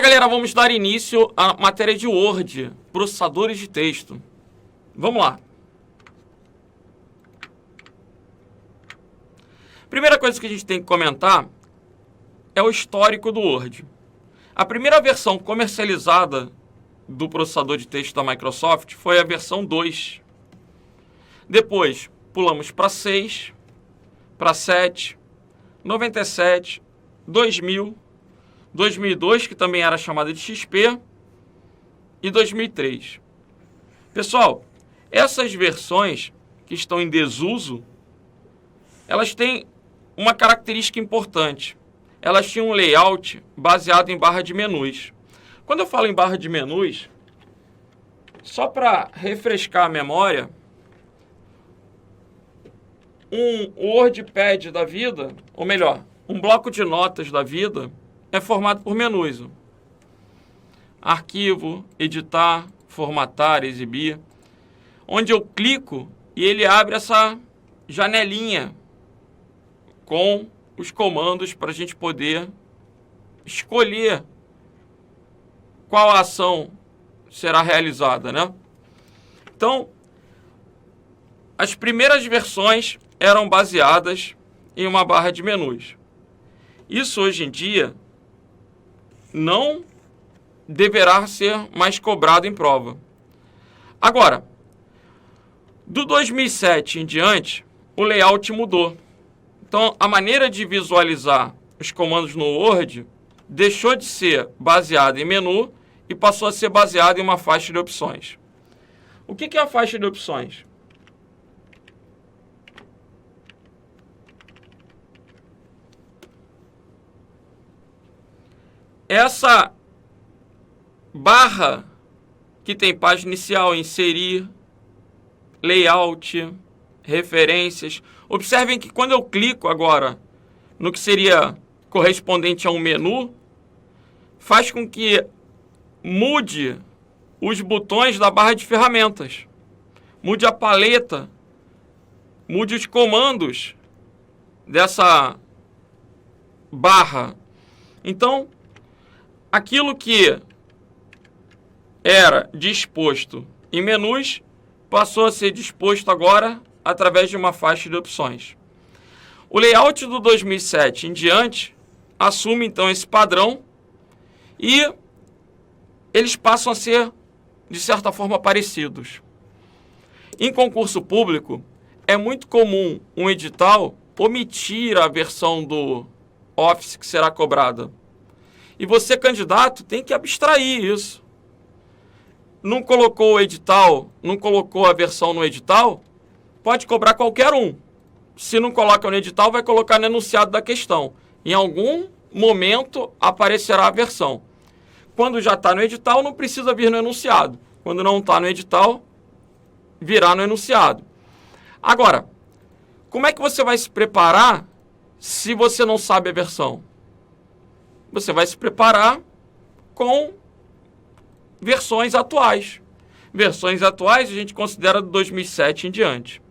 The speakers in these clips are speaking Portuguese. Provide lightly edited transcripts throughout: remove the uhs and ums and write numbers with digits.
lá, galera, vamos dar início à matéria de Word, processadores de texto. Vamos lá. Primeira coisa que a gente tem que comentar é o histórico do Word. A primeira versão comercializada do processador de texto da Microsoft foi a versão 2. Depois, pulamos para 6, para 7, 97, 2000, 2002, que também era chamada de XP, e 2003. Pessoal, essas versões que estão em desuso, elas têm uma característica importante. Elas tinham um layout baseado em barra de menus. Quando eu falo em barra de menus, só para refrescar a memória, um WordPad da vida, ou melhor, um bloco de notas da vida, é formado por menus. Arquivo, editar, formatar, exibir. Onde eu clico e ele abre essa janelinha com os comandos para a gente poder escolher qual ação será realizada, né? Então, as primeiras versões eram baseadas em uma barra de menus. Isso hoje em dia não deverá ser mais cobrado em prova. Agora, do 2007 em diante, o layout mudou. Então, a maneira de visualizar os comandos no Word deixou de ser baseada em menu e passou a ser baseada em uma faixa de opções. O que é a faixa de opções? Essa barra que tem página inicial, inserir, layout, referências. Observem que quando eu clico agora no que seria correspondente a um menu, faz com que mude os botões da barra de ferramentas, mude a paleta, mude os comandos dessa barra. Então, aquilo que era disposto em menus passou a ser disposto agora através de uma faixa de opções. O layout do 2007 em diante assume então esse padrão e eles passam a ser, de certa forma, parecidos. Em concurso público, é muito comum um edital omitir a versão do Office que será cobrada. E você, candidato, tem que abstrair isso. Não colocou o edital, não colocou a versão no edital, pode cobrar qualquer um. Se não coloca no edital, vai colocar no enunciado da questão. Em algum momento aparecerá a versão. Quando já está no edital, não precisa vir no enunciado. Quando não está no edital, virá no enunciado. Agora, como é que você vai se preparar se você não sabe a versão? Você vai se preparar com versões atuais. Versões atuais a gente considera do 2007 em diante.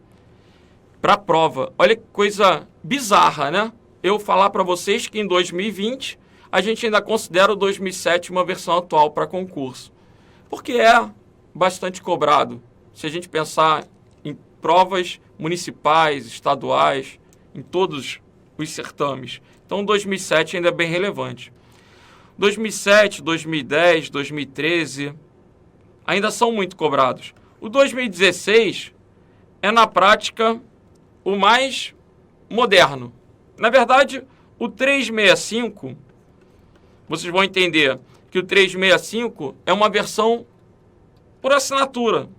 Para a prova, olha que coisa bizarra, né? Eu falar para vocês que em 2020 a gente ainda considera o 2007 uma versão atual para concurso. Porque é bastante cobrado. Se a gente pensar em provas municipais, estaduais, em todos os certames. Então 2007 ainda é bem relevante. 2007, 2010, 2013 ainda são muito cobrados. O 2016 é, na prática, o mais moderno. Na verdade, o 365, vocês vão entender que o 365 é uma versão por assinatura,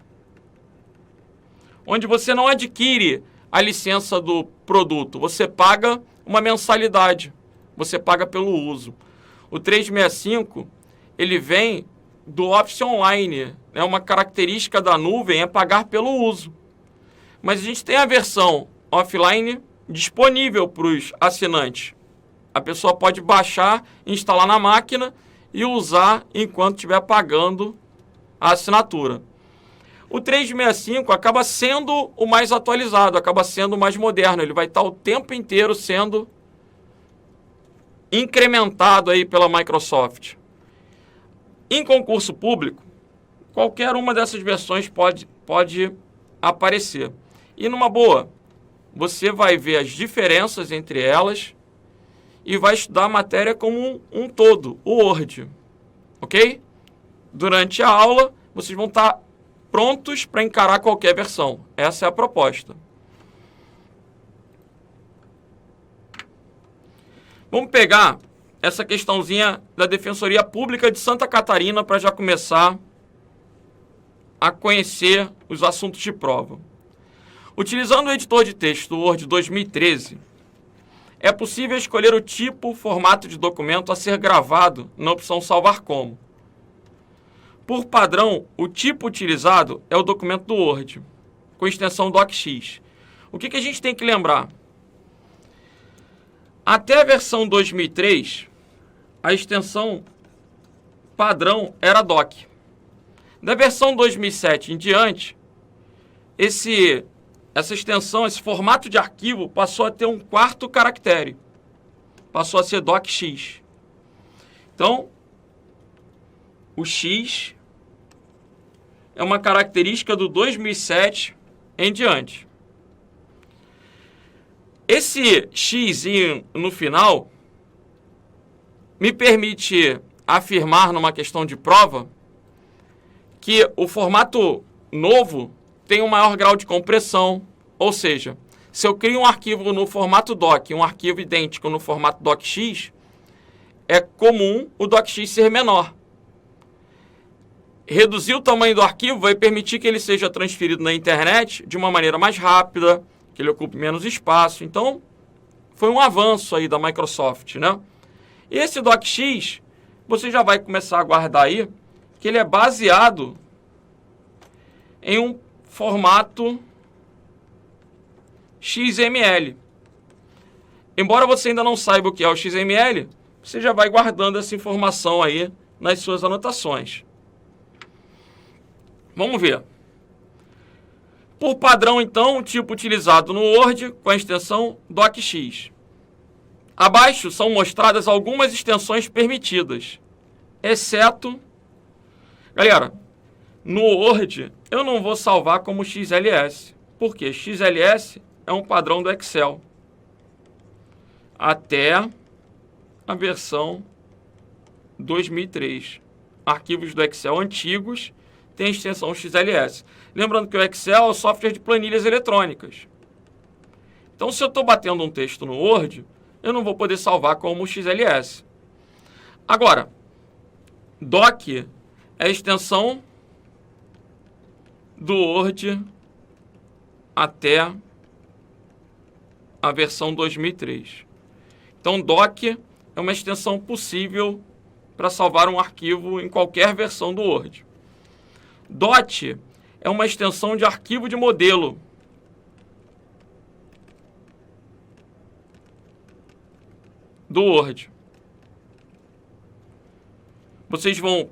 onde você não adquire a licença do produto, você paga uma mensalidade, você paga pelo uso. O 365, ele vem do Office Online, né? Uma característica da nuvem é pagar pelo uso. Mas a gente tem a versão offline disponível para os assinantes. A pessoa pode baixar, instalar na máquina e usar enquanto estiver pagando a assinatura. O 365 acaba sendo o mais atualizado, acaba sendo o mais moderno. Ele vai estar o tempo inteiro sendo incrementado aí pela Microsoft. Em concurso público, qualquer uma dessas versões pode aparecer. E numa boa, você vai ver as diferenças entre elas e vai estudar a matéria como um todo, o Word. Ok? Durante a aula, vocês vão estar prontos para encarar qualquer versão. Essa é a proposta. Vamos pegar essa questãozinha da Defensoria Pública de Santa Catarina para já começar a conhecer os assuntos de prova. Utilizando o editor de texto Word 2013, é possível escolher o tipo, formato de documento a ser gravado na opção Salvar Como. Por padrão, o tipo utilizado é o documento do Word, com extensão DocX. O que a gente tem que lembrar? Até a versão 2003, a extensão padrão era doc. Da versão 2007 em diante, essa extensão, esse formato de arquivo passou a ter um quarto caractere. Passou a ser docx. Então, o X é uma característica do 2007 em diante. Esse X no final me permite afirmar numa questão de prova que o formato novo tem um maior grau de compressão, ou seja, se eu crio um arquivo no formato doc, um arquivo idêntico no formato docx, é comum o docx ser menor. Reduzir o tamanho do arquivo vai permitir que ele seja transferido na internet de uma maneira mais rápida, que ele ocupe menos espaço. Então, foi um avanço aí da Microsoft, né? E esse docx, você já vai começar a guardar aí, que ele é baseado em um formato XML. Embora você ainda não saiba o que é o XML, você já vai guardando essa informação aí nas suas anotações. Vamos ver. Por padrão, então, o tipo utilizado no Word com a extensão docx. Abaixo são mostradas algumas extensões permitidas, exceto... Galera, no Word eu não vou salvar como XLS, porque XLS é um padrão do Excel. Até a versão 2003. Arquivos do Excel antigos têm a extensão XLS. Lembrando que o Excel é o software de planilhas eletrônicas. Então, se eu estou batendo um texto no Word, eu não vou poder salvar como XLS. Agora, doc é a extensão do Word até a versão 2003. Então, doc é uma extensão possível para salvar um arquivo em qualquer versão do Word. Dot é uma extensão de arquivo de modelo. Do Word. Vocês vão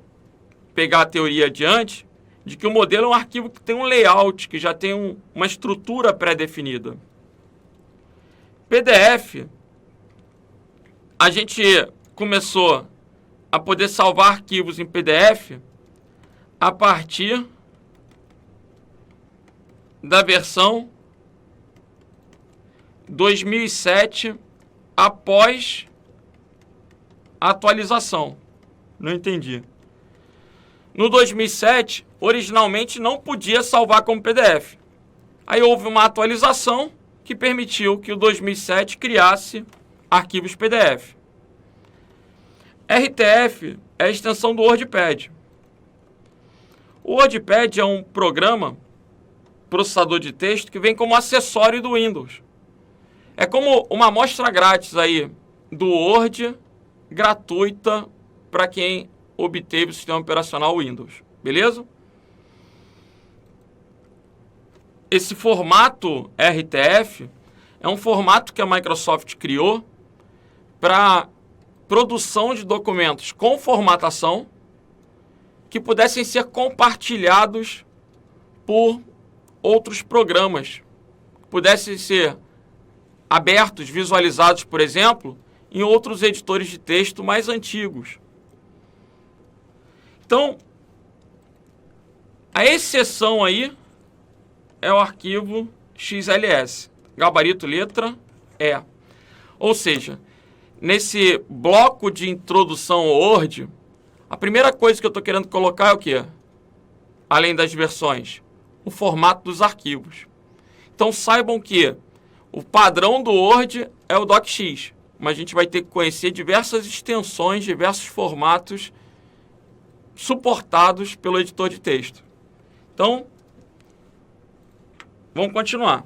pegar a teoria adiante de que o modelo é um arquivo que tem um layout, que já tem uma estrutura pré-definida. PDF, a gente começou a poder salvar arquivos em PDF a partir da versão 2007 após a atualização. Não entendi. No 2007, originalmente não podia salvar como PDF. Aí houve uma atualização que permitiu que o 2007 criasse arquivos PDF. RTF é a extensão do WordPad. O WordPad é um programa, processador de texto, que vem como acessório do Windows. É como uma amostra grátis aí do Word, gratuita para quem obteve o sistema operacional Windows. Beleza? Esse formato RTF é um formato que a Microsoft criou para produção de documentos com formatação que pudessem ser compartilhados por outros programas, pudessem ser abertos, visualizados, por exemplo, em outros editores de texto mais antigos. Então, a exceção aí é o arquivo XLS, gabarito letra E. Ou seja, nesse bloco de introdução ao Word, a primeira coisa que eu estou querendo colocar é o quê? Além das versões, o formato dos arquivos. Então saibam que o padrão do Word é o DocX, mas a gente vai ter que conhecer diversas extensões, diversos formatos suportados pelo editor de texto. Então, vamos continuar.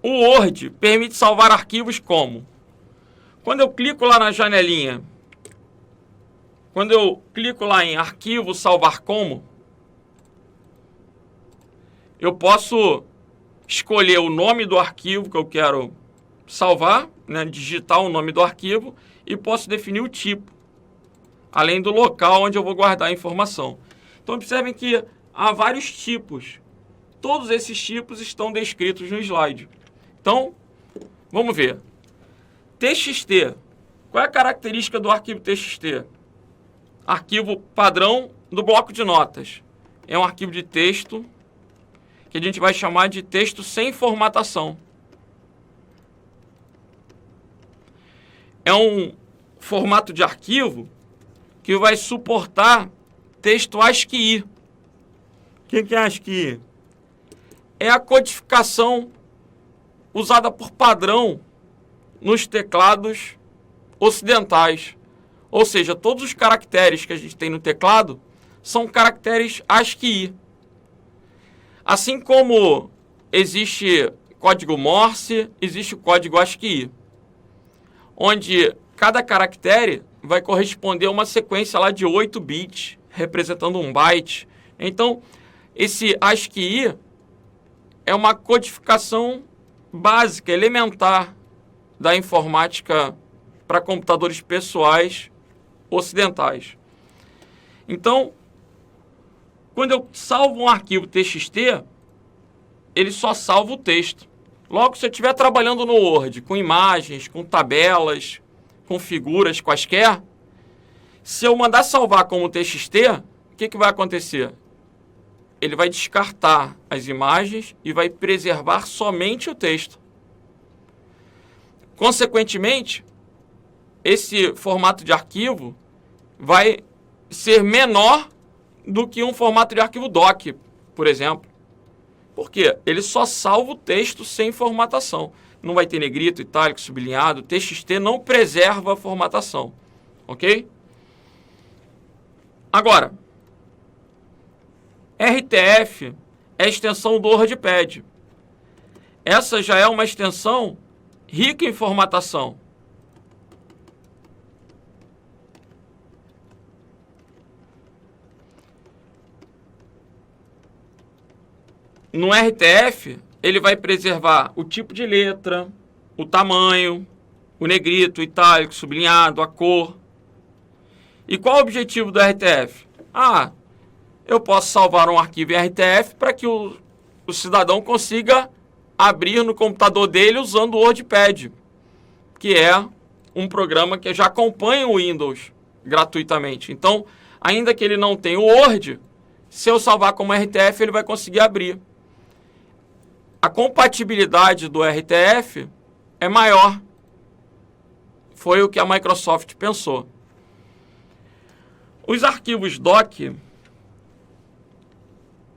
O Word permite salvar arquivos como? Quando eu clico lá na janelinha, quando eu clico lá em arquivo, salvar como, eu posso escolher o nome do arquivo que eu quero salvar, né, digitar o nome do arquivo, e posso definir o tipo, além do local onde eu vou guardar a informação. Então, observem que há vários tipos. Todos esses tipos estão descritos no slide. Então, vamos ver. TXT. Qual é a característica do arquivo TXT? Arquivo padrão do bloco de notas. É um arquivo de texto que a gente vai chamar de texto sem formatação. É um formato de arquivo que vai suportar texto ASCII. O que é ASCII? É a codificação usada por padrão nos teclados ocidentais. Ou seja, todos os caracteres que a gente tem no teclado são caracteres ASCII. Assim como existe código Morse, existe o código ASCII, onde cada caractere vai corresponder a uma sequência lá de 8 bits, representando um byte. Então, esse ASCII é uma codificação básica, elementar da informática para computadores pessoais ocidentais. Então, quando eu salvo um arquivo TXT, ele só salva o texto. Logo, se eu estiver trabalhando no Word com imagens, com tabelas, com figuras quaisquer, se eu mandar salvar como TXT, o que vai acontecer? Ele vai descartar as imagens e vai preservar somente o texto. Consequentemente, esse formato de arquivo vai ser menor do que um formato de arquivo doc, por exemplo. Por quê? Ele só salva o texto sem formatação. Não vai ter negrito, itálico, sublinhado. TXT não preserva a formatação. Ok? Agora, RTF é a extensão do WordPad. Essa já é uma extensão rica em formatação. No RTF, ele vai preservar o tipo de letra, o tamanho, o negrito, o itálico, sublinhado, a cor. E qual é o objetivo do RTF? Eu posso salvar um arquivo em RTF para que o cidadão consiga abrir no computador dele usando o WordPad, que é um programa que já acompanha o Windows gratuitamente. Então, ainda que ele não tenha o Word, se eu salvar como RTF, ele vai conseguir abrir. A compatibilidade do RTF é maior. Foi o que a Microsoft pensou. Os arquivos doc,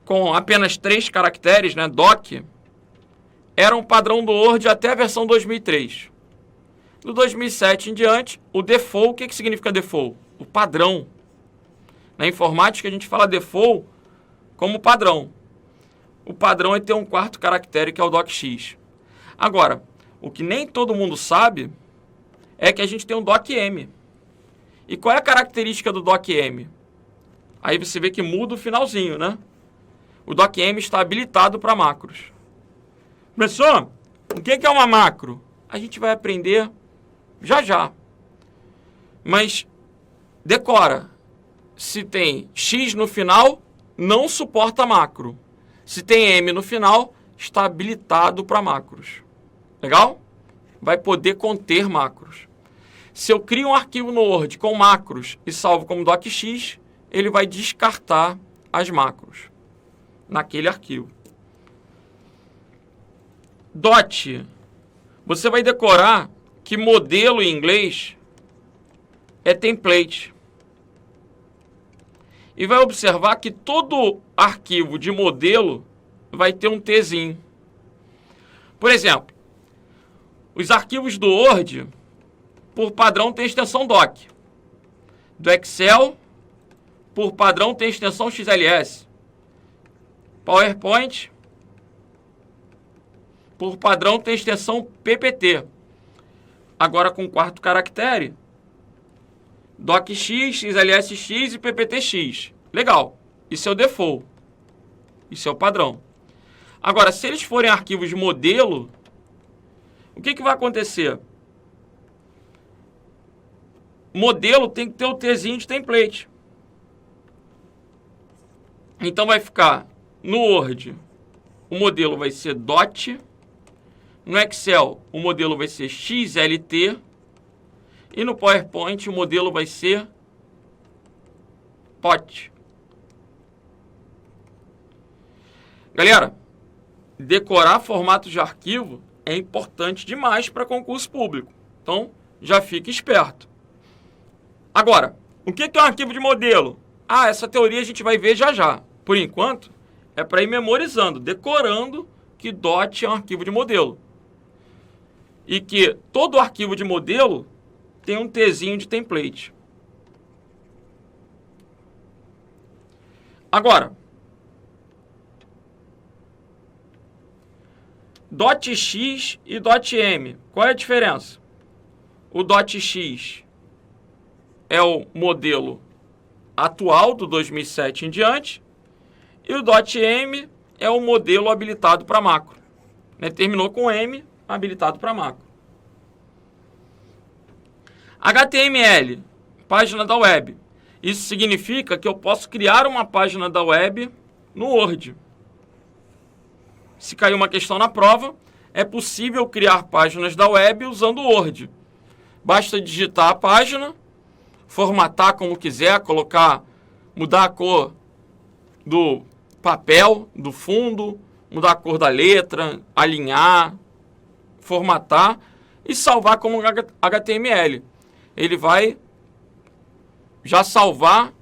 com apenas 3 caracteres, né, doc, eram padrão do Word até a versão 2003. Do 2007 em diante, o default, o que significa default? O padrão. Na informática a gente fala default como padrão. O padrão é ter um 4º caractere, que é o DocX. Agora, o que nem todo mundo sabe é que a gente tem um DocM. E qual é a característica do DocM? Aí você vê que muda o finalzinho, né? O DocM está habilitado para macros. Professor, o que é uma macro? A gente vai aprender já já. Mas decora. Se tem X no final, não suporta macro. Se tem M no final, está habilitado para macros. Legal? Vai poder conter macros. Se eu crio um arquivo no Word com macros e salvo como docx, ele vai descartar as macros naquele arquivo. Dot. Você vai decorar que modelo em inglês é template. E vai observar que todo arquivo de modelo vai ter um Tzinho. Por exemplo, os arquivos do Word, por padrão, tem extensão doc. Do Excel, por padrão, tem extensão XLS. PowerPoint, por padrão, tem extensão PPT. Agora com quarto caractere, docx, XLSX e PPTX. Legal. Isso é o default. Isso é o padrão. Agora, se eles forem arquivos de modelo, o que vai acontecer? Modelo tem que ter o Tzinho de template. Então vai ficar no Word, o modelo vai ser DOT. No Excel, o modelo vai ser XLT. E no PowerPoint, o modelo vai ser POT. Galera, decorar formatos de arquivo é importante demais para concurso público. Então, já fique esperto. Agora, o que é um arquivo de modelo? Essa teoria a gente vai ver já já. Por enquanto, é para ir memorizando, decorando que DOT é um arquivo de modelo. E que todo arquivo de modelo tem um Tzinho de template. Agora, .x e .m. Qual é a diferença? O .x é o modelo atual do 2007 em diante e o .m é o modelo habilitado para macro. Terminou com M, habilitado para macro. HTML, página da web. Isso significa que eu posso criar uma página da web no Word. Se cair uma questão na prova, é possível criar páginas da web usando o Word. Basta digitar a página, formatar como quiser, mudar a cor do papel, do fundo, mudar a cor da letra, alinhar, formatar e salvar como HTML. Ele vai já salvar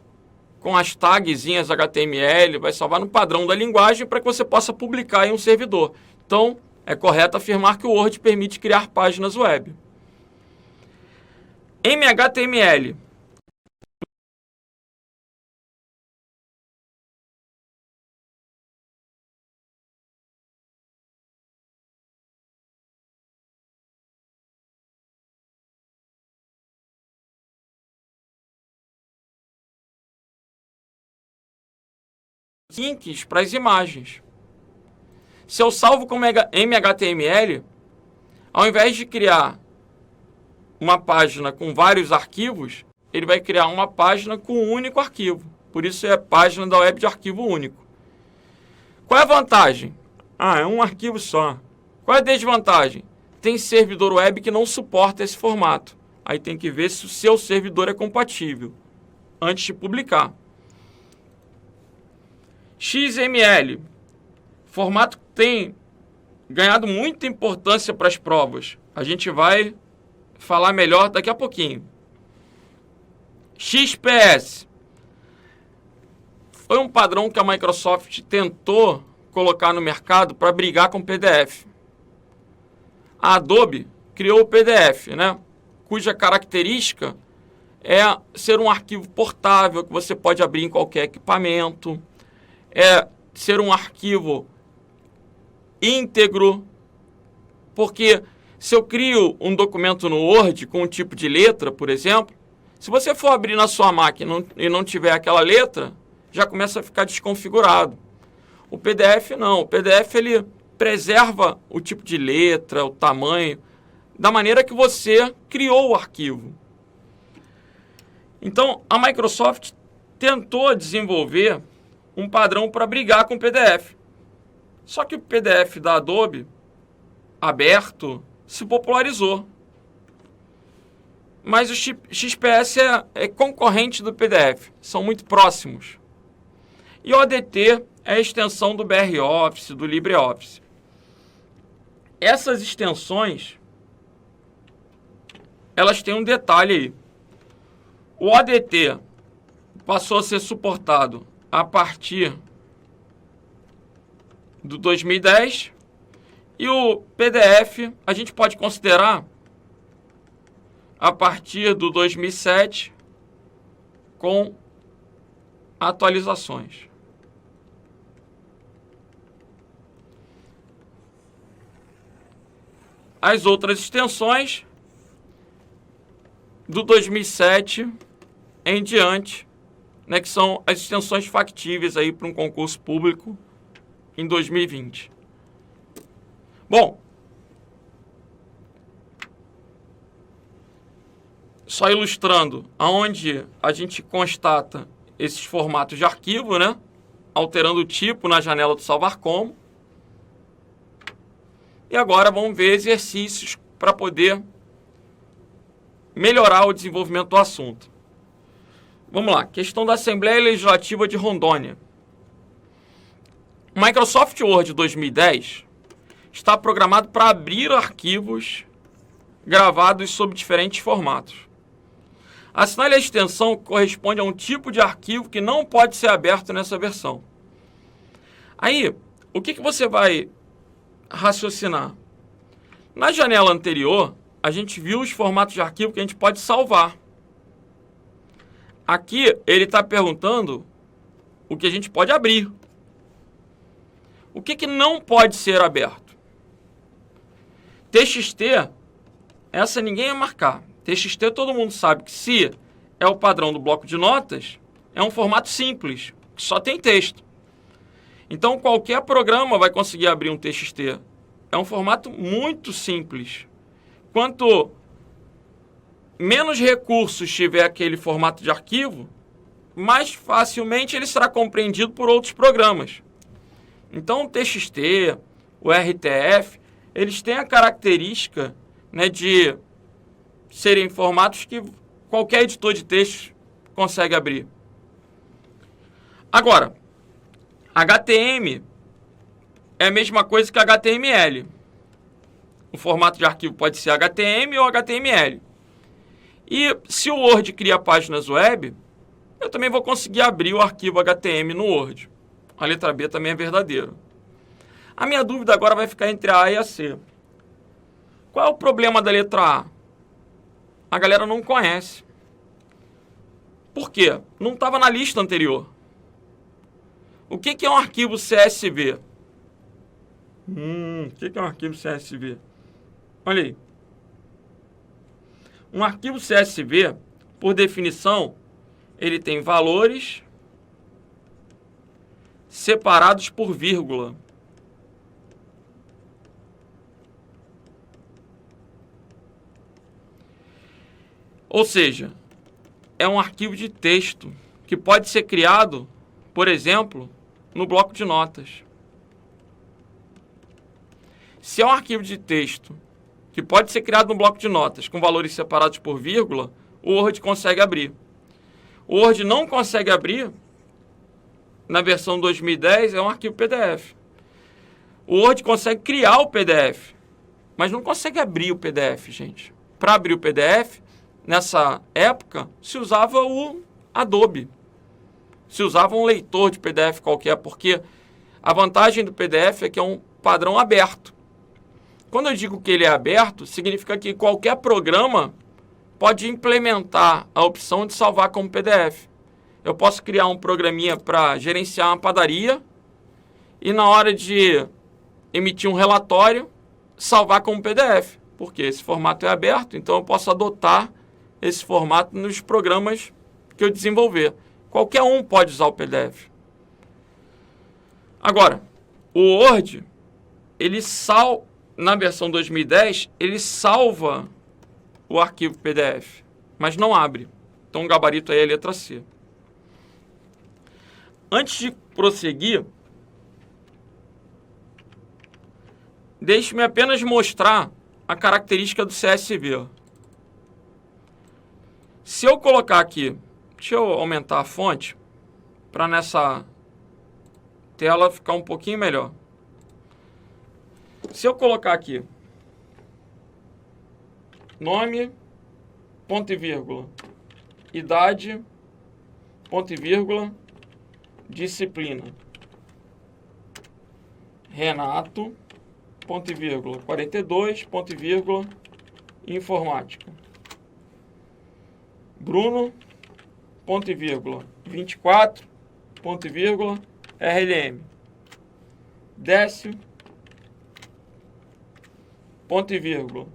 com as tagzinhas HTML, vai salvar no padrão da linguagem para que você possa publicar em um servidor. Então, é correto afirmar que o Word permite criar páginas web. MHTML. Links para as imagens. Se eu salvo como MHTML, ao invés de criar uma página com vários arquivos, ele vai criar uma página com um único arquivo. Por isso é página da web de arquivo único. Qual é a vantagem? É um arquivo só. Qual é a desvantagem? Tem servidor web que não suporta esse formato. Aí tem que ver se o seu servidor é compatível antes de publicar. XML, formato que tem ganhado muita importância para as provas. A gente vai falar melhor daqui a pouquinho. XPS foi um padrão que a Microsoft tentou colocar no mercado para brigar com o PDF. A Adobe criou o PDF, cuja característica é ser um arquivo portável que você pode abrir em qualquer equipamento. É ser um arquivo íntegro, porque se eu crio um documento no Word com um tipo de letra, por exemplo, se você for abrir na sua máquina e não tiver aquela letra, já começa a ficar desconfigurado. O PDF não, o PDF ele preserva o tipo de letra, o tamanho, da maneira que você criou o arquivo. Então, a Microsoft tentou desenvolver um padrão para brigar com o PDF. Só que o PDF da Adobe, aberto, se popularizou. mas o XPS é concorrente do PDF, são muito próximos. E o ODT é a extensão do BR Office, do LibreOffice. Essas extensões, elas têm um detalhe aí. O ODT passou a ser suportado a partir do 2010 e o PDF a gente pode considerar a partir do 2007 com atualizações. As outras extensões do 2007 em diante, né, que são as extensões factíveis aí para um concurso público em 2020. Bom, só ilustrando aonde a gente constata esses formatos de arquivo, né, alterando o tipo na janela do salvar como. E agora vamos ver exercícios para poder melhorar o desenvolvimento do assunto. Vamos lá, questão da Assembleia Legislativa de Rondônia. O Microsoft Word 2010 está programado para abrir arquivos gravados sob diferentes formatos. Assinale a extensão que corresponde a um tipo de arquivo que não pode ser aberto nessa versão. Aí, o que você vai raciocinar? Na janela anterior, a gente viu os formatos de arquivo que a gente pode salvar. Aqui, ele está perguntando o que a gente pode abrir. O que não pode ser aberto? TXT, essa ninguém ia marcar. TXT todo mundo sabe que se é o padrão do bloco de notas, é um formato simples, que só tem texto. Então, qualquer programa vai conseguir abrir um TXT. É um formato muito simples. Quanto menos recursos tiver aquele formato de arquivo, mais facilmente ele será compreendido por outros programas. Então, o TXT, o RTF, eles têm a característica, né, de serem formatos que qualquer editor de texto consegue abrir. Agora, HTML é a mesma coisa que HTML. O formato de arquivo pode ser HTML ou HTML. E se o Word cria páginas web, eu também vou conseguir abrir o arquivo HTML no Word. A letra B também é verdadeira. A minha dúvida agora vai ficar entre a A e a C. Qual é o problema da letra A? A galera não conhece. Por quê? Não estava na lista anterior. O que é um arquivo CSV? O que é um arquivo CSV? Olha aí. Um arquivo CSV, por definição, ele tem valores separados por vírgula. Ou seja, é um arquivo de texto que pode ser criado, por exemplo, no bloco de notas. Se é um arquivo de texto que pode ser criado no bloco de notas com valores separados por vírgula, o Word consegue abrir. O Word não consegue abrir, na versão 2010, é um arquivo PDF. O Word consegue criar o PDF, mas não consegue abrir o PDF, gente. Para abrir o PDF, nessa época, se usava o Adobe. Se usava um leitor de PDF qualquer, porque a vantagem do PDF é que é um padrão aberto. Quando eu digo que ele é aberto, significa que qualquer programa pode implementar a opção de salvar como PDF. Eu posso criar um programinha para gerenciar uma padaria e na hora de emitir um relatório, salvar como PDF. Porque esse formato é aberto, então eu posso adotar esse formato nos programas que eu desenvolver. Qualquer um pode usar o PDF. Agora, o Word, na versão 2010, ele salva o arquivo PDF, mas não abre. Então, o gabarito aí é a letra C. Antes de prosseguir, deixe-me apenas mostrar a característica do CSV. Se eu colocar aqui, deixa eu aumentar a fonte para nessa tela ficar um pouquinho melhor. Se eu colocar aqui nome, ponto e vírgula, idade, ponto e vírgula, disciplina, Renato, ponto e vírgula, 42, ponto e vírgula, informática, Bruno, ponto e vírgula, 24, ponto e vírgula, RLM, Décio, ponto e vírgula,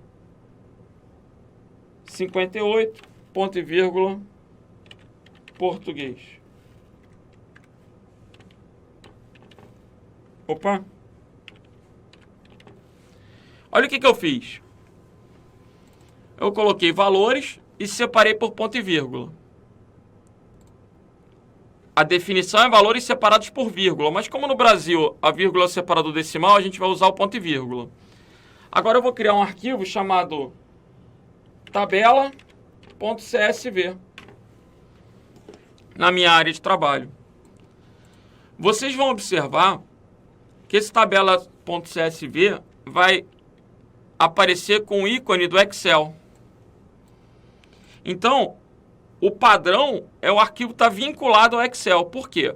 58, ponto e vírgula, português. Opa! Olha o que eu fiz. Eu coloquei valores e separei por ponto e vírgula. A definição é valores separados por vírgula, mas como no Brasil a vírgula é separada do decimal, a gente vai usar o ponto e vírgula. Agora eu vou criar um arquivo chamado tabela.csv na minha área de trabalho. Vocês vão observar que esse tabela.csv vai aparecer com o ícone do Excel. Então, o padrão é o arquivo estar vinculado ao Excel. Por quê?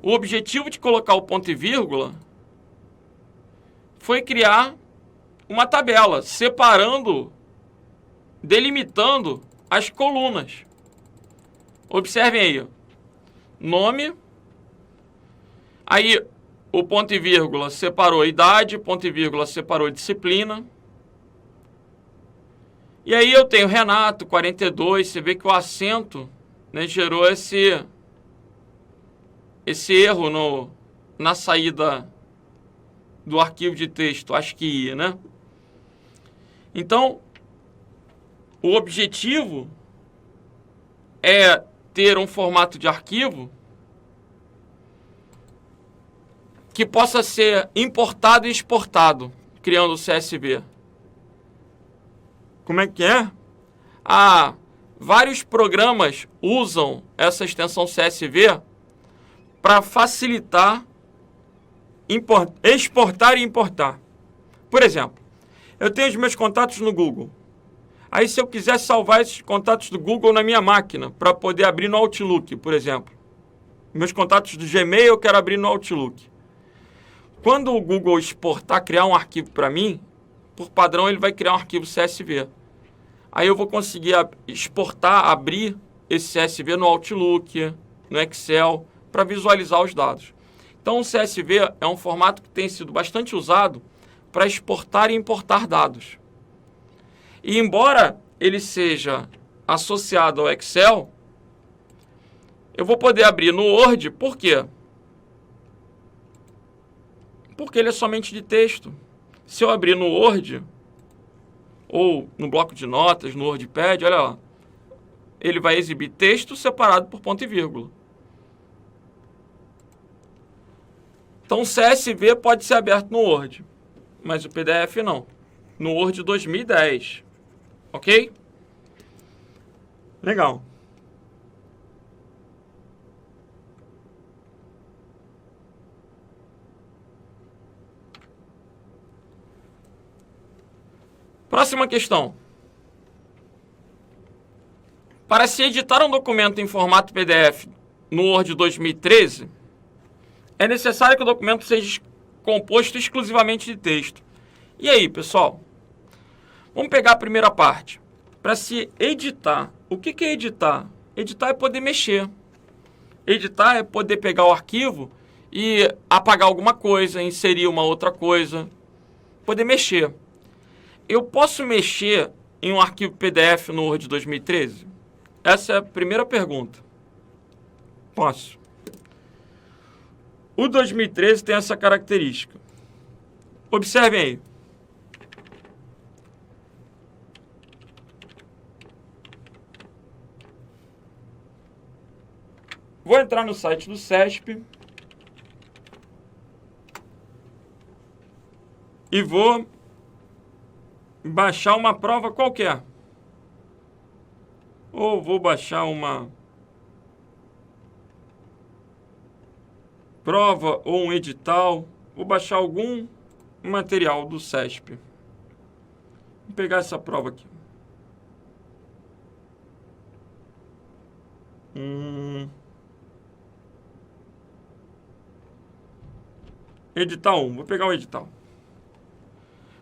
O objetivo de colocar o ponto e vírgula foi criar uma tabela, separando, delimitando as colunas. Observem aí. Nome. Aí, o ponto e vírgula separou idade, ponto e vírgula separou disciplina. E aí eu tenho Renato, 42, você vê que o acento, né, gerou esse erro na saída do arquivo de texto, ASCII, né? Então, o objetivo é ter um formato de arquivo que possa ser importado e exportado, criando o CSV. Como é que é? Vários programas usam essa extensão CSV para facilitar exportar e importar. Por exemplo, eu tenho os meus contatos no Google. Aí, se eu quiser salvar esses contatos do Google na minha máquina, para poder abrir no Outlook, por exemplo. Meus contatos do Gmail eu quero abrir no Outlook. Quando o Google exportar, criar um arquivo para mim, por padrão ele vai criar um arquivo CSV. Aí eu vou conseguir exportar, abrir esse CSV no Outlook, no Excel, para visualizar os dados. Então, o CSV é um formato que tem sido bastante usado para exportar e importar dados. E embora ele seja associado ao Excel, eu vou poder abrir no Word, por quê? Porque ele é somente de texto. Se eu abrir no Word, ou no bloco de notas, no WordPad, olha lá, ele vai exibir texto separado por ponto e vírgula. Então, o CSV pode ser aberto no Word, mas o PDF não. No Word 2010. Ok? Legal. Próxima questão. Para se editar um documento em formato PDF no Word 2013, é necessário que o documento seja composto exclusivamente de texto. E aí, pessoal? Vamos pegar a primeira parte. Para se editar. O que é editar? Editar é poder mexer. Editar é poder pegar o arquivo e apagar alguma coisa, inserir uma outra coisa. Poder mexer. Eu posso mexer em um arquivo PDF no Word 2013? Essa é a primeira pergunta. Posso. O 2013 tem essa característica. Observem aí. Vou entrar no site do CESP e vou baixar uma prova qualquer. Ou vou baixar uma prova ou um edital. Vou baixar algum material do CESP. Vou pegar essa prova aqui. Edital 1. Vou pegar o edital.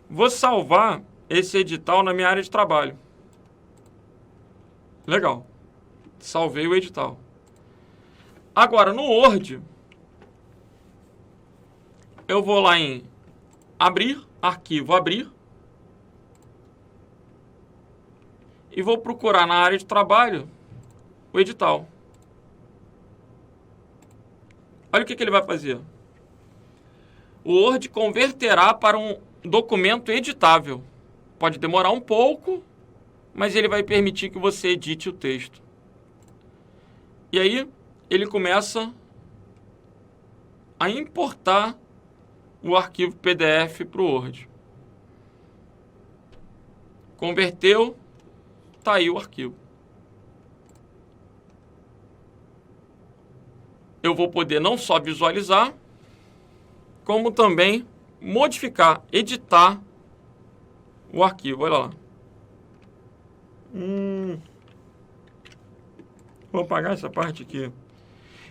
Vou salvar esse edital na minha área de trabalho. Legal. Salvei o edital. Agora, no Word, eu vou lá em abrir, arquivo, abrir. E vou procurar na área de trabalho o edital. Olha o que ele vai fazer. O Word converterá para um documento editável. Pode demorar um pouco, mas ele vai permitir que você edite o texto. E aí, ele começa a importar o arquivo PDF para o Word. Converteu, está aí o arquivo. Eu vou poder não só visualizar, como também modificar, editar o arquivo. Olha lá. Vou apagar essa parte aqui.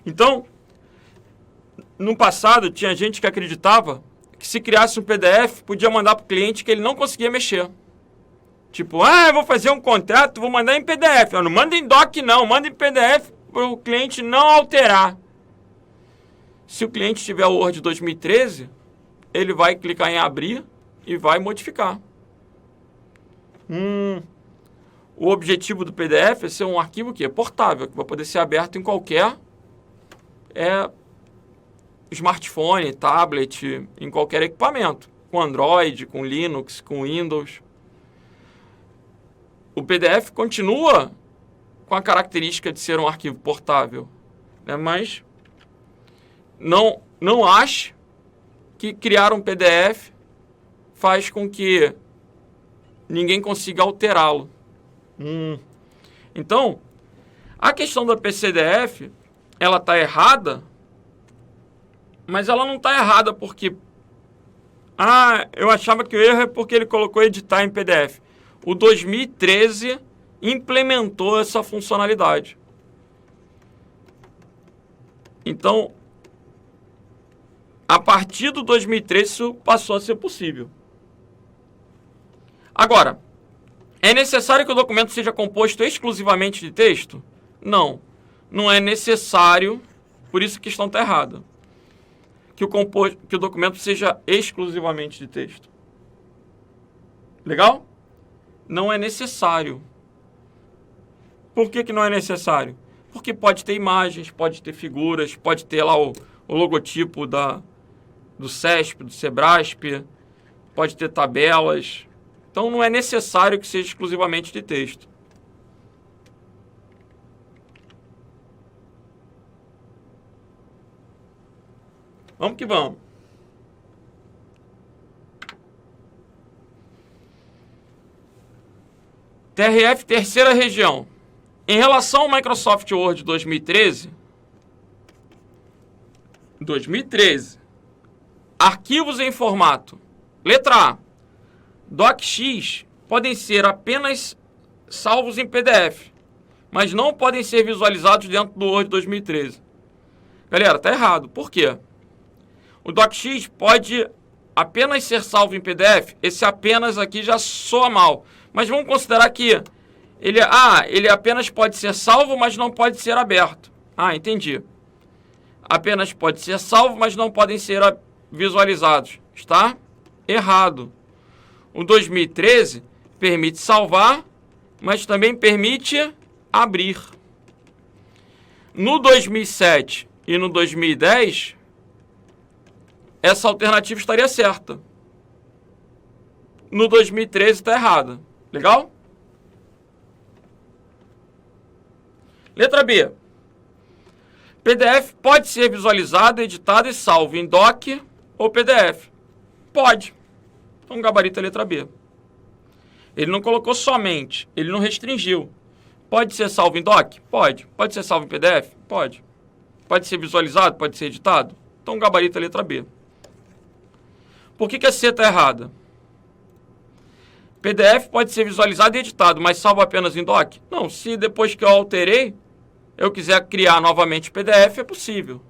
Então, no passado, tinha gente que acreditava que se criasse um PDF, podia mandar para o cliente que ele não conseguia mexer. Tipo, eu vou fazer um contrato, vou mandar em PDF. Não manda em doc não, manda em PDF para o cliente não alterar. Se o cliente tiver o Word 2013, ele vai clicar em abrir e vai modificar. O objetivo do PDF é ser um arquivo que é portável, que vai poder ser aberto em qualquer smartphone, tablet, em qualquer equipamento, com Android, com Linux, com Windows. O PDF continua com a característica de ser um arquivo portável, né? Mas não ache que criar um PDF faz com que ninguém consiga alterá-lo. Então, a questão da PCDF, ela está errada, mas ela não está errada porque... eu achava que o erro é porque ele colocou editar em PDF. O 2013 implementou essa funcionalidade. Então, a partir do 2013, isso passou a ser possível. Agora, é necessário que o documento seja composto exclusivamente de texto? Não. Não é necessário, por isso que a questão está errada. Que o documento seja exclusivamente de texto. Legal? Não é necessário. Por que não é necessário? Porque pode ter imagens, pode ter figuras, pode ter lá o logotipo do CESP, do SEBRASP, pode ter tabelas. Então, não é necessário que seja exclusivamente de texto. Vamos que vamos. TRF, terceira região. Em relação ao Microsoft Word 2013, arquivos em formato. Letra A. DocX podem ser apenas salvos em PDF, mas não podem ser visualizados dentro do Word 2013. Galera, tá errado. Por quê? O DocX pode apenas ser salvo em PDF. Esse apenas aqui já soa mal. Mas vamos considerar que ele apenas pode ser salvo, mas não pode ser aberto. Entendi. Apenas pode ser salvo, mas não podem ser visualizados. Está errado. O 2013 permite salvar, mas também permite abrir. No 2007 e no 2010, essa alternativa estaria certa. No 2013 está errada. Legal? Letra B. PDF pode ser visualizado, editado e salvo em doc ou PDF. Pode. Então, gabarito a letra B. Ele não colocou somente, ele não restringiu. Pode ser salvo em doc? Pode. Pode ser salvo em PDF? Pode. Pode ser visualizado? Pode ser editado? Então, gabarito é a letra B. Por que a C está errada? PDF pode ser visualizado e editado, mas salvo apenas em doc? Não, se depois que eu alterei, eu quiser criar novamente PDF, é possível.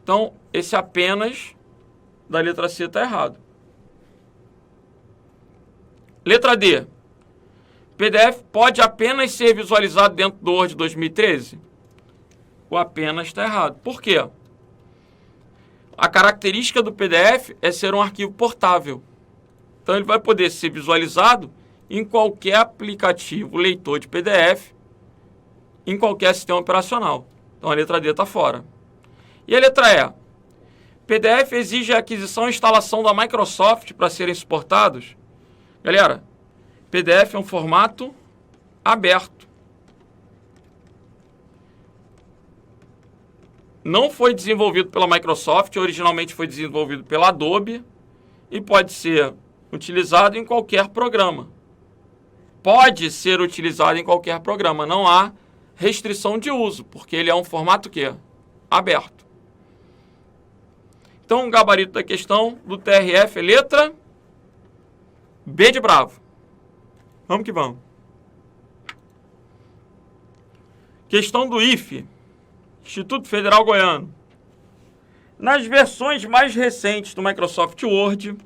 Então, esse apenas da letra C está errado. Letra D. PDF pode apenas ser visualizado dentro do Word 2013? O apenas está errado. Por quê? A característica do PDF é ser um arquivo portável. Então, ele vai poder ser visualizado em qualquer aplicativo leitor de PDF, em qualquer sistema operacional. Então, a letra D está fora. E a letra E? PDF exige a aquisição e instalação da Microsoft para serem suportados? Galera, PDF é um formato aberto. Não foi desenvolvido pela Microsoft, originalmente foi desenvolvido pela Adobe e pode ser utilizado em qualquer programa. Pode ser utilizado em qualquer programa, não há restrição de uso, porque ele é um formato quê? Aberto. Então, o gabarito da questão do TRF é letra B de bravo. Vamos que vamos. Questão do IFE, Instituto Federal Goiano. Nas versões mais recentes do Microsoft Word,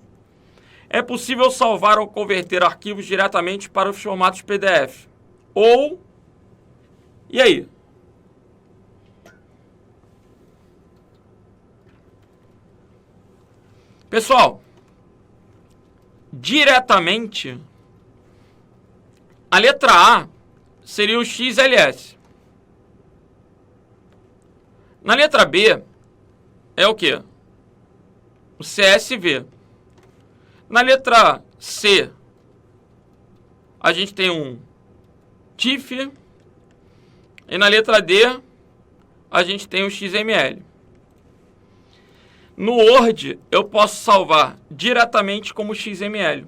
é possível salvar ou converter arquivos diretamente para os formatos PDF. Ou, e aí? Pessoal, diretamente, a letra A seria o XLS. Na letra B, é o quê? O CSV. Na letra C, a gente tem um TIFF. E na letra D, a gente tem o XML. No Word, eu posso salvar diretamente como XML.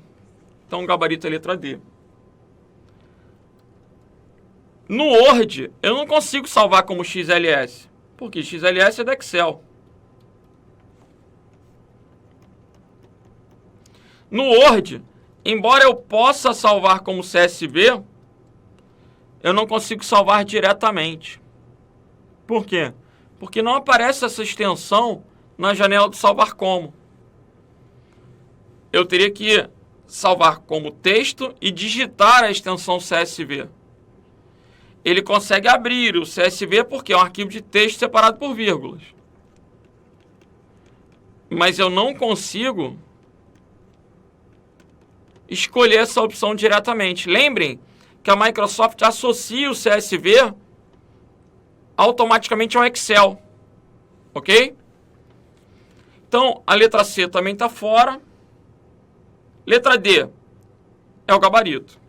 Então, o gabarito é a letra D. No Word, eu não consigo salvar como XLS, porque XLS é do Excel. No Word, embora eu possa salvar como CSV, eu não consigo salvar diretamente. Por quê? Porque não aparece essa extensão na janela do salvar como. Eu teria que salvar como texto e digitar a extensão CSV. Ele consegue abrir o CSV porque é um arquivo de texto separado por vírgulas. Mas eu não consigo escolher essa opção diretamente. Lembrem que a Microsoft associa o CSV automaticamente ao Excel. Ok? Então, a letra C também está fora. Letra D é o gabarito.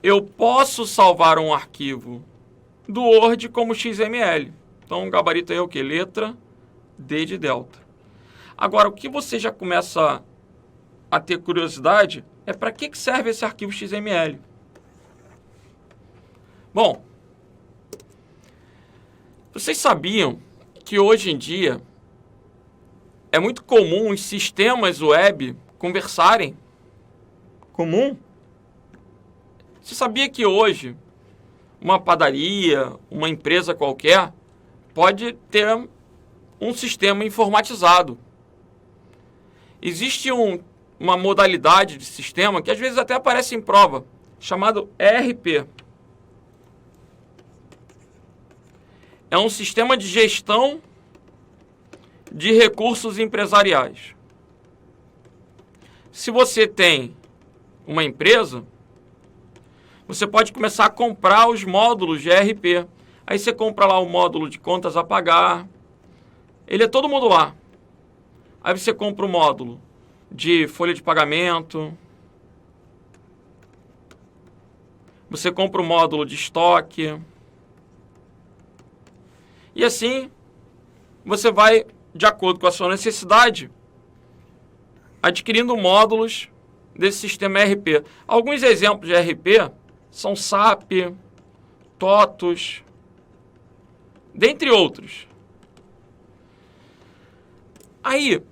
Eu posso salvar um arquivo do Word como XML. Então, o gabarito aí é o quê? Letra D de delta. Agora, o que você já começa a ter curiosidade é para que serve esse arquivo XML. Bom, vocês sabiam que hoje em dia é muito comum os sistemas web conversarem? Comum? Você sabia que hoje uma padaria, uma empresa qualquer, pode ter um sistema informatizado? Existe uma modalidade de sistema que às vezes até aparece em prova, chamado ERP. É um sistema de gestão de recursos empresariais. Se você tem uma empresa, você pode começar a comprar os módulos de ERP. Aí você compra lá o módulo de contas a pagar. Ele é todo modular. Aí você compra o módulo de folha de pagamento. Você compra o módulo de estoque. E assim, você vai, de acordo com a sua necessidade, adquirindo módulos desse sistema ERP. Alguns exemplos de ERP são SAP, TOTOS, dentre outros. Aí,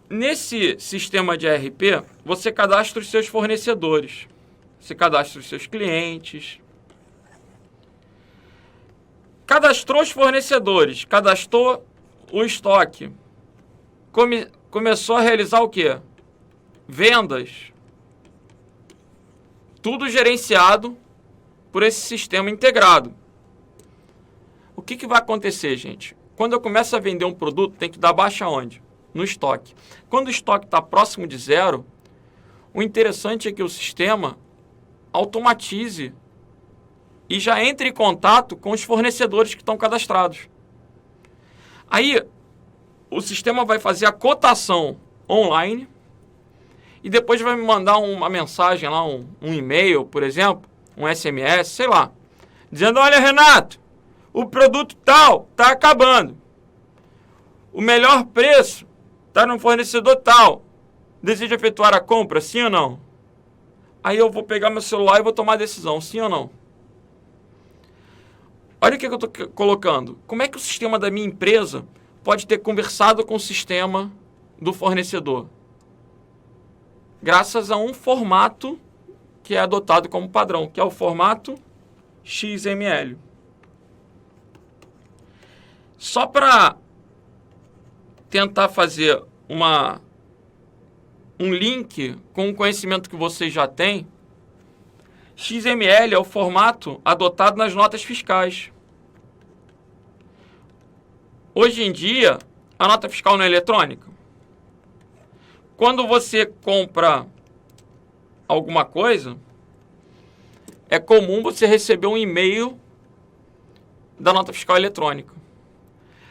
nesse sistema de ERP, você cadastra os seus fornecedores, você cadastra os seus clientes. Cadastrou os fornecedores, cadastrou o estoque. Começou a realizar o quê? Vendas. Tudo gerenciado por esse sistema integrado. O que vai acontecer, gente? Quando eu começo a vender um produto, tem que dar baixa onde? No estoque. Quando o estoque está próximo de zero, o interessante é que o sistema automatize e já entre em contato com os fornecedores que estão cadastrados. Aí, o sistema vai fazer a cotação online e depois vai me mandar uma mensagem lá, um e-mail, por exemplo, um SMS, sei lá, dizendo: olha, Renato, o produto tal está acabando. O melhor preço está no fornecedor tal. Deseja efetuar a compra, sim ou não? Aí eu vou pegar meu celular e vou tomar a decisão, sim ou não? Olha o que eu estou colocando. Como é que o sistema da minha empresa pode ter conversado com o sistema do fornecedor? Graças a um formato que é adotado como padrão, que é o formato XML. Só para tentar fazer um link com o conhecimento que vocês já têm, XML é o formato adotado nas notas fiscais. Hoje em dia, a nota fiscal não é eletrônica. Quando você compra alguma coisa, é comum você receber um e-mail da nota fiscal eletrônica.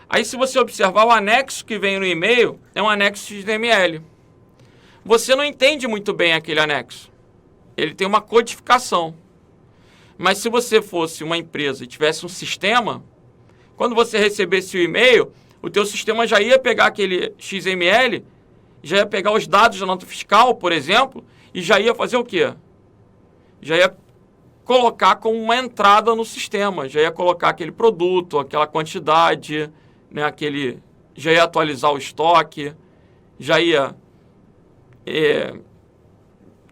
Aí, se você observar, o anexo que vem no e-mail é um anexo XML. Você não entende muito bem aquele anexo. Ele tem uma codificação. Mas se você fosse uma empresa e tivesse um sistema, quando você recebesse o e-mail, o teu sistema já ia pegar aquele XML, já ia pegar os dados da nota fiscal, por exemplo, e já ia fazer o quê? Já ia colocar como uma entrada no sistema, já ia colocar aquele produto, aquela quantidade, né, já ia atualizar o estoque, já ia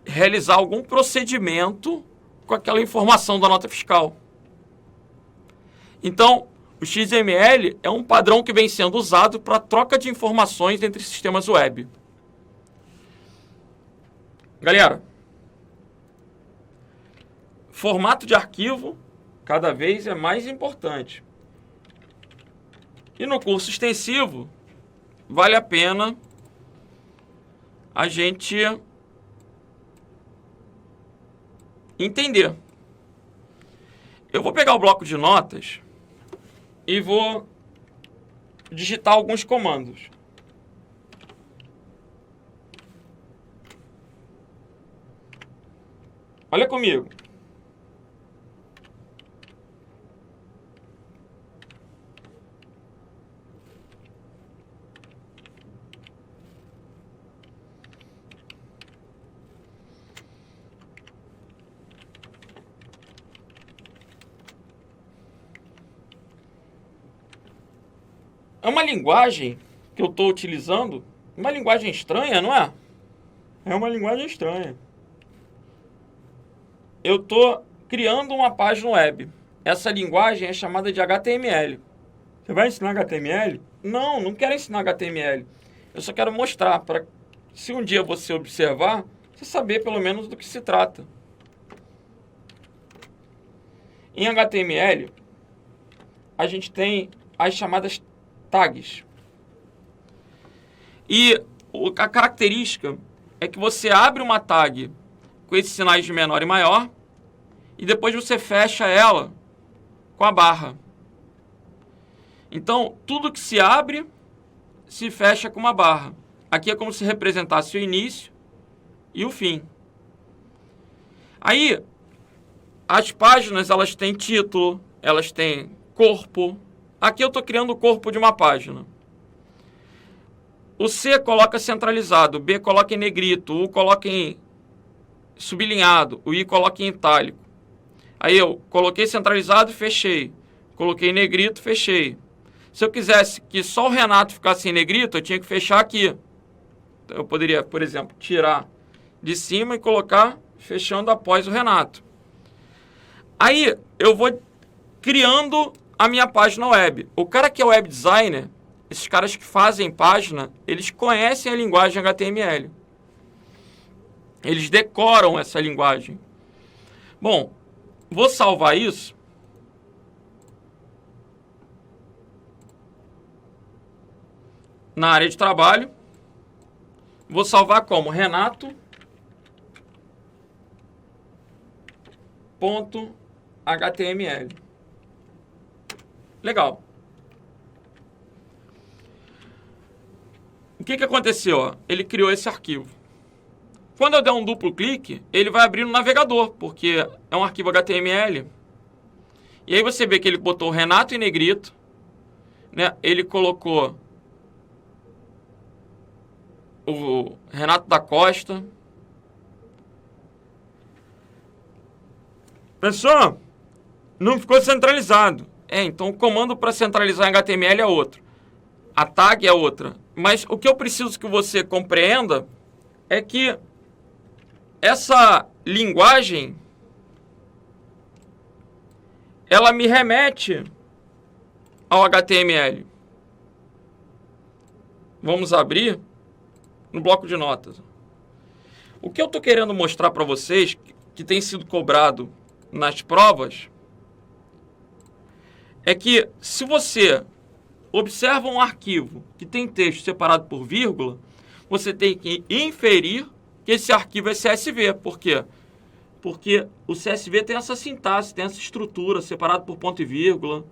realizar algum procedimento com aquela informação da nota fiscal. Então, o XML é um padrão que vem sendo usado para troca de informações entre sistemas web. Galera, formato de arquivo cada vez é mais importante. E no curso extensivo, vale a pena a gente entender. Eu vou pegar o bloco de notas e vou digitar alguns comandos. Olha comigo. É uma linguagem que eu estou utilizando, uma linguagem estranha, não é? É uma linguagem estranha. Eu estou criando uma página web. Essa linguagem é chamada de HTML. Você vai ensinar HTML? Não, não quero ensinar HTML. Eu só quero mostrar para, se um dia você observar, você saber pelo menos do que se trata. Em HTML, a gente tem as chamadas tags. E a característica é que você abre uma tag com esses sinais de menor e maior e depois você fecha ela com a barra. Então, tudo que se abre se fecha com uma barra. Aqui é como se representasse o início e o fim. Aí, as páginas, elas têm título, elas têm corpo. Aqui eu estou criando o corpo de uma página. O C coloca centralizado, o B coloca em negrito, o U coloca em sublinhado, o I coloca em itálico. Aí eu coloquei centralizado e fechei. Coloquei negrito, fechei. Se eu quisesse que só o Renato ficasse em negrito, eu tinha que fechar aqui. Então, eu poderia, por exemplo, tirar de cima e colocar fechando após o Renato. Aí eu vou criando a minha página web. O cara que é web designer, esses caras que fazem página, eles conhecem a linguagem HTML. Eles decoram essa linguagem. Bom, vou salvar isso. Na área de trabalho. Vou salvar como? Renato.html. Legal. O que aconteceu? Ele criou esse arquivo. Quando eu der um duplo clique, ele vai abrir no navegador, porque é um arquivo HTML. E aí você vê que ele botou Renato em negrito, né? Ele colocou o Renato da Costa. Pessoal, não ficou centralizado. Então o comando para centralizar em HTML é outro. A tag é outra. Mas o que eu preciso que você compreenda é que essa linguagem, ela me remete ao HTML. Vamos abrir no bloco de notas. O que eu estou querendo mostrar para vocês, que tem sido cobrado nas provas, é que se você observa um arquivo que tem texto separado por vírgula, você tem que inferir que esse arquivo é CSV. Por quê? Porque o CSV tem essa sintaxe, tem essa estrutura, separado por ponto e vírgula.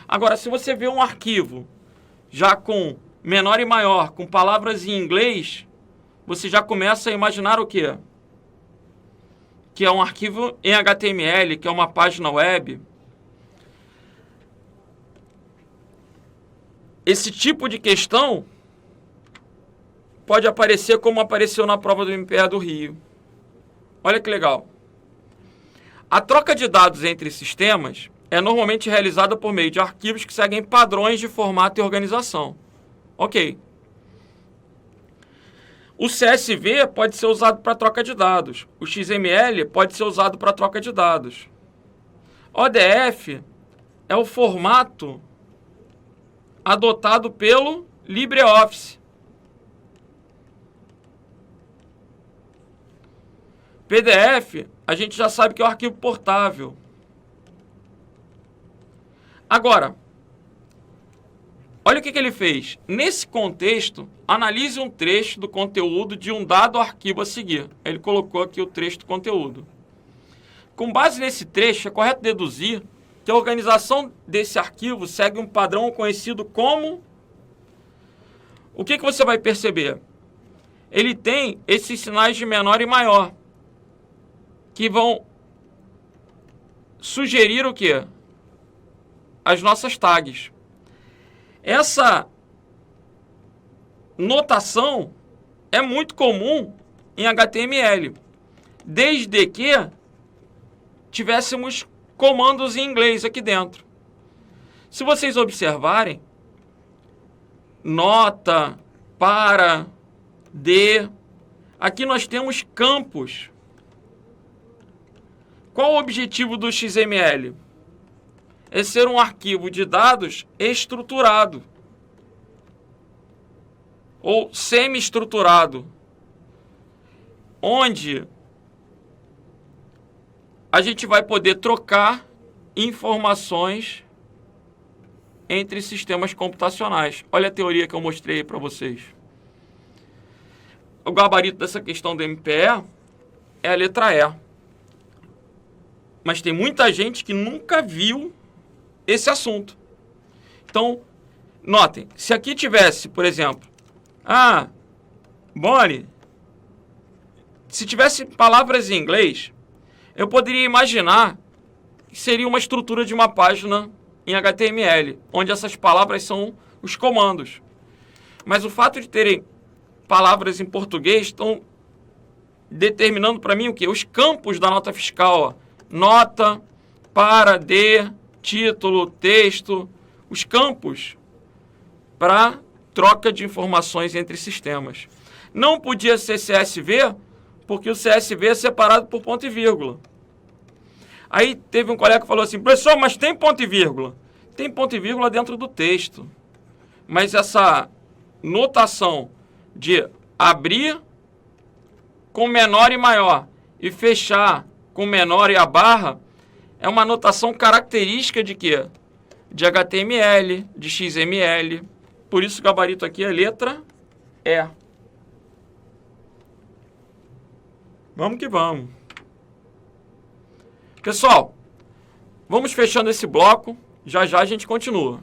Agora, se você vê um arquivo já com menor e maior, com palavras em inglês, você já começa a imaginar o quê? Que é um arquivo em HTML, que é uma página web. Esse tipo de questão pode aparecer como apareceu na prova do MPA do Rio. Olha que legal. A troca de dados entre sistemas é normalmente realizada por meio de arquivos que seguem padrões de formato e organização. Ok. O CSV pode ser usado para troca de dados. O XML pode ser usado para troca de dados. ODF é o formato adotado pelo LibreOffice. PDF, a gente já sabe que é um arquivo portável. Agora, olha o que ele fez. Nesse contexto, analise um trecho do conteúdo de um dado arquivo a seguir. Ele colocou aqui o trecho do conteúdo. Com base nesse trecho, é correto deduzir que a organização desse arquivo segue um padrão conhecido como... O que você vai perceber? Ele tem esses sinais de menor e maior, que vão sugerir o quê? As nossas tags. Essa notação é muito comum em HTML, desde que tivéssemos comandos em inglês aqui dentro. Se vocês observarem, nota, para, de, aqui nós temos campos. Qual o objetivo do XML? É ser um arquivo de dados estruturado ou semi-estruturado, onde a gente vai poder trocar informações entre sistemas computacionais. Olha a teoria que eu mostrei para vocês. O gabarito dessa questão do MPE é a letra E. Mas tem muita gente que nunca viu esse assunto. Então, notem, se aqui tivesse, por exemplo, Bonnie, se tivesse palavras em inglês, eu poderia imaginar que seria uma estrutura de uma página em HTML, onde essas palavras são os comandos. Mas o fato de terem palavras em português estão determinando para mim o quê? Os campos da nota fiscal. nota, para, de, título, texto, os campos para troca de informações entre sistemas. Não podia ser CSV, porque o CSV é separado por ponto e vírgula. Aí teve um colega que falou assim, professor, mas tem ponto e vírgula? Tem ponto e vírgula dentro do texto. Mas essa notação de abrir com menor e maior e fechar com menor e a barra é uma notação característica de quê? De HTML, de XML. Por isso o gabarito aqui é letra E. Vamos que vamos. Pessoal, vamos fechando esse bloco. Já já a gente continua.